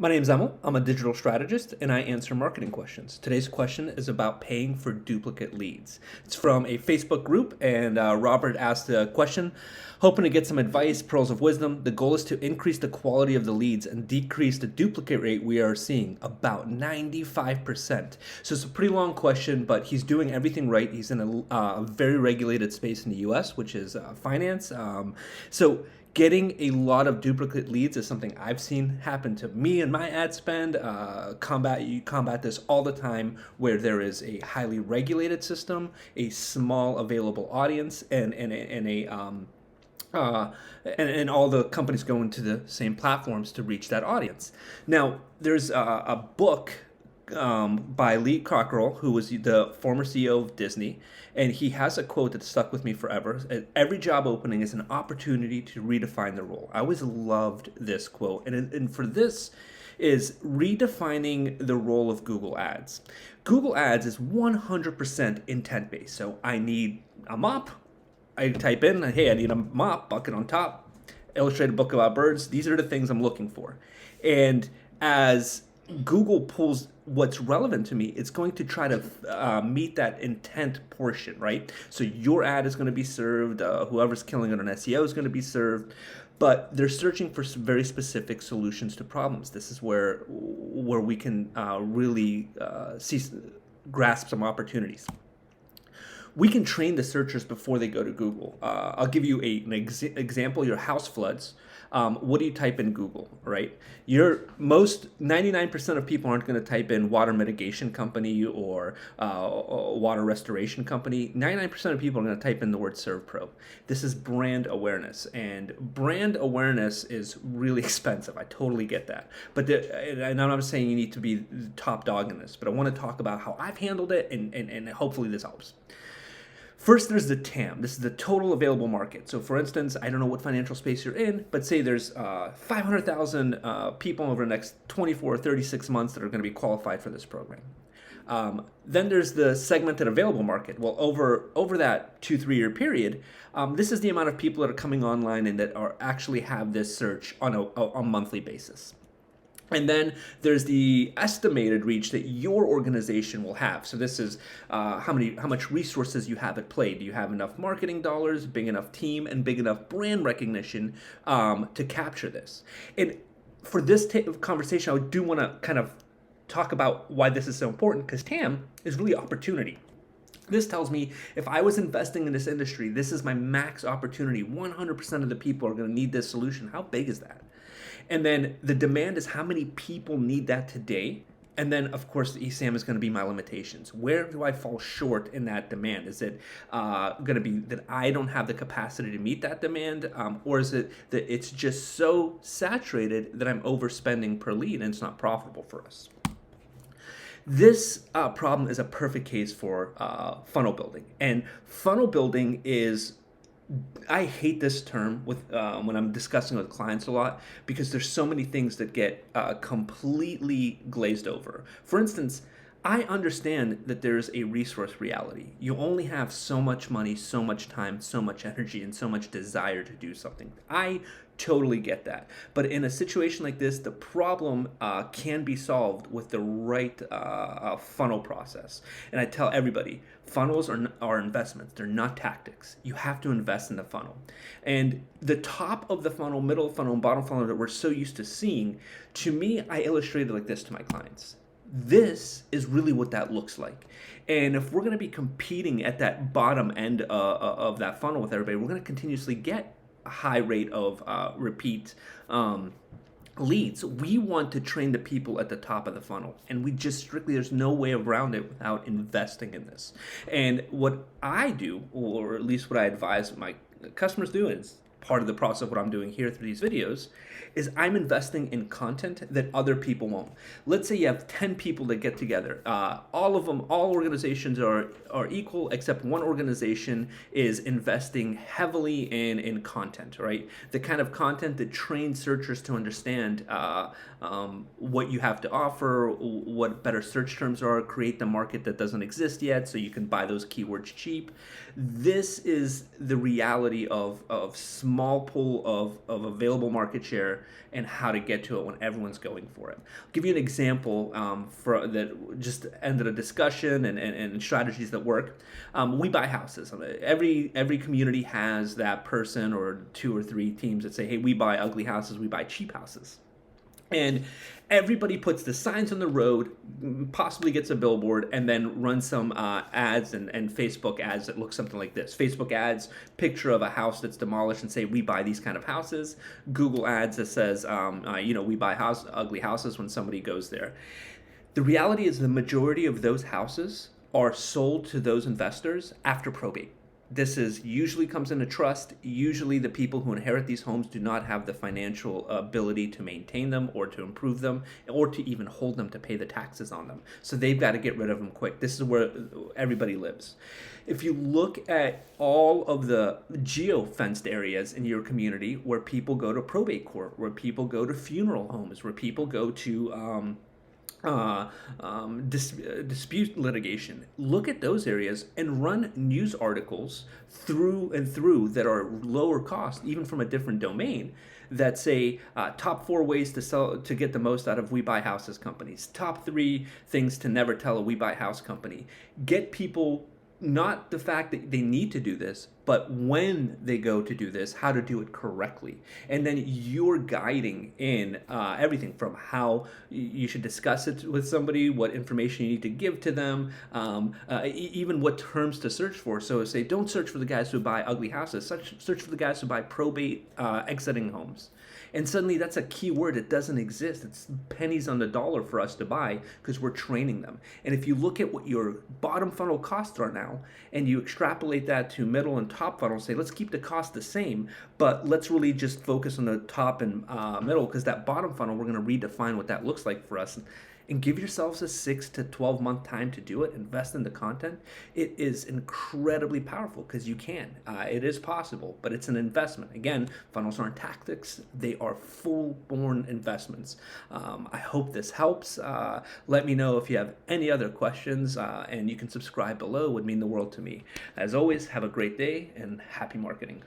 My name's Emil. I'm a digital strategist and I answer marketing questions. Today's question is about paying for duplicate leads. It's from a Facebook group, and Robert asked the question, hoping to get some advice, pearls of wisdom. The goal is to increase the quality of the leads and decrease the duplicate rate we are seeing, about 95%. So it's a pretty long question, but he's doing everything right. He's in a very regulated space in the US, which is finance. So getting a lot of duplicate leads is something I've seen happen to me and my ad spend. You combat this all the time, where there is a highly regulated system, a small available audience, uh, and all the companies go into the same platforms to reach that audience. Now, there's a book by Lee Cockerell, who was the former CEO of Disney, and he has a quote that stuck with me forever. Every job opening is an opportunity to redefine the role. I always loved this quote, and for this is redefining the role of Google Ads. Google Ads is 100% intent based. So I need a mop. I type in, hey, I need a mop, bucket on top, illustrated book about birds. These are the things I'm looking for. And as Google pulls what's relevant to me, it's going to try to meet that intent portion, right? So your ad is going to be served, whoever's killing it on SEO is going to be served, but they're searching for some very specific solutions to problems. This is where we can really grasp some opportunities. We can train the searchers before they go to Google. I'll give you an example. Your house floods. What do you type in Google, right? 99% of people aren't going to type in water mitigation company or water restoration company. 99% of people are going to type in the word ServPro. This is brand awareness, and brand awareness is really expensive. I totally get that. And I'm not saying you need to be the top dog in this, but I want to talk about how I've handled it, and hopefully this helps. First, there's the TAM. This is the total available market. So, for instance, I don't know what financial space you're in, but say there's 500,000 people over the next 24 or 36 months that are going to be qualified for this program. Then there's the segmented available market. Well, over that 2-3 year period, this is the amount of people that are coming online and that are actually have this search on a monthly basis. And then there's the estimated reach that your organization will have. So this is how much resources you have at play. Do you have enough marketing dollars, big enough team, and big enough brand recognition to capture this? And for this type of conversation, I do want to kind of talk about why this is so important, because TAM is really opportunity. This tells me if I was investing in this industry, this is my max opportunity. 100% of the people are going to need this solution. How big is that? And then the demand is how many people need that today. And then, of course, the ESAM is going to be my limitations. Where do I fall short in that demand? Is it going to be that I don't have the capacity to meet that demand? Or is it that it's just so saturated that I'm overspending per lead and it's not profitable for us? This problem is a perfect case for funnel building. And funnel building is, I hate this term when I'm discussing with clients a lot, because there's so many things that get completely glazed over. For instance, I understand that there's a resource reality. You only have so much money, so much time, so much energy, and so much desire to do something. I totally get that. But in a situation like this, the problem can be solved with the right funnel process. And I tell everybody, funnels are investments. They're not tactics. You have to invest in the funnel. And the top of the funnel, middle of the funnel, and bottom funnel that we're so used to seeing, to me, I illustrate it like this to my clients. This is really what that looks like. And if we're going to be competing at that bottom end of that funnel with everybody, we're going to continuously get a high rate of repeat leads. We want to train the people at the top of the funnel, and there's no way around it without investing in this. And what I do, or at least what I advise my customers do, is part of the process of what I'm doing here through these videos, is I'm investing in content that other people won't. Let's say you have 10 people that get together. All organizations are equal, except one organization is investing heavily in content, right? The kind of content that trains searchers to understand what you have to offer, what better search terms are, create the market that doesn't exist yet so you can buy those keywords cheap. This is the reality of small small pool of available market share and how to get to it when everyone's going for it. I'll give you an example for that just ended a discussion and strategies that work. We buy houses. Every community has that person or two or three teams that say, hey, we buy ugly houses, we buy cheap houses. And everybody puts the signs on the road, possibly gets a billboard, and then runs some ads and Facebook ads that look something like this. Facebook ads, picture of a house that's demolished and say, we buy these kind of houses. Google ads that says, we buy ugly houses when somebody goes there. The reality is the majority of those houses are sold to those investors after probate. This is usually comes into trust. Usually the people who inherit these homes do not have the financial ability to maintain them or to improve them or to even hold them to pay the taxes on them. So they've got to get rid of them quick. This is where everybody lives. If you look at all of the geo-fenced areas in your community where people go to probate court, where people go to funeral homes, where people go to dispute litigation, look at those areas and run news articles through and through that are lower cost, even from a different domain, that say top 4 ways to get the most out of We Buy Houses companies, top 3 things to never tell a We Buy House company. Get people not the fact that they need to do this, but when they go to do this, how to do it correctly. And then you're guiding in everything from how you should discuss it with somebody, what information you need to give to them, even what terms to search for. So say, don't search for the guys who buy ugly houses, search for the guys who buy probate exiting homes. And suddenly that's a key word that doesn't exist. It's pennies on the dollar for us to buy because we're training them. And if you look at what your bottom funnel costs are now, and you extrapolate that to middle and top funnel, say, let's keep the cost the same, but let's really just focus on the top and middle, because that bottom funnel, we're going to redefine what that looks like for us. And give yourselves a 6 to 12 month time to do it. Invest in the content. It is incredibly powerful because you can. It is possible, but it's an investment. Again, funnels aren't tactics. They are full-born investments. I hope this helps. Let me know if you have any other questions, and you can subscribe below. It would mean the world to me. As always, have a great day and happy marketing.